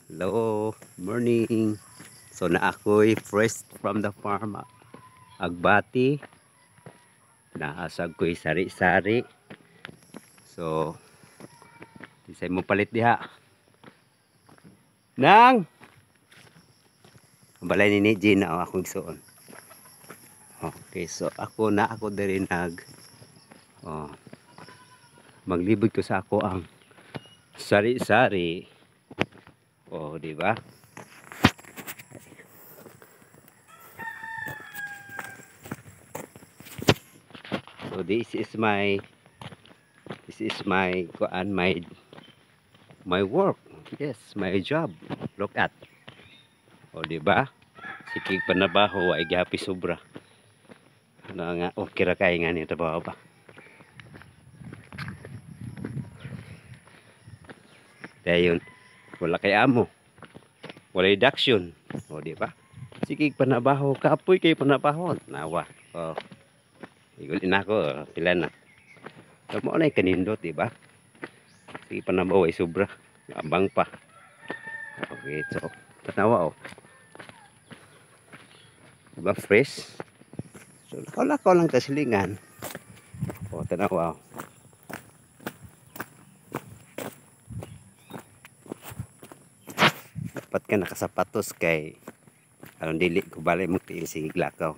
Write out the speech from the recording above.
Hello, morning. So na ako'y fresh from the farm. Agbati. Naasag ko'y sari-sari. So, isay mo palit diha. Nang! Balay ni Gina o akong suon. Okay, so ako diri oh, maglibot ko sa ako ang sari-sari. Oh, di ba? So this is my my work. Yes, my job. Look at. O di ba? Sikig panabaho ay gapi sobra. Na nga okay ra kay nga ni trabaho pa. Dayon wala kay amo. Wala reduction. O di ba? Sikig panabaho, kapoy kay panabahon. Nawa. Oh. Igulin ako, pila na. Kamo na kanindot, di ba? Sige panabaho ay sobra. Abang pa. Okay, so tanawa oh. Diba fresh? So wala ko lang kasilingan. O tanawa oh. Dapat ka nakasapatos kay anong dili ko balay mo tiil sige glakaw.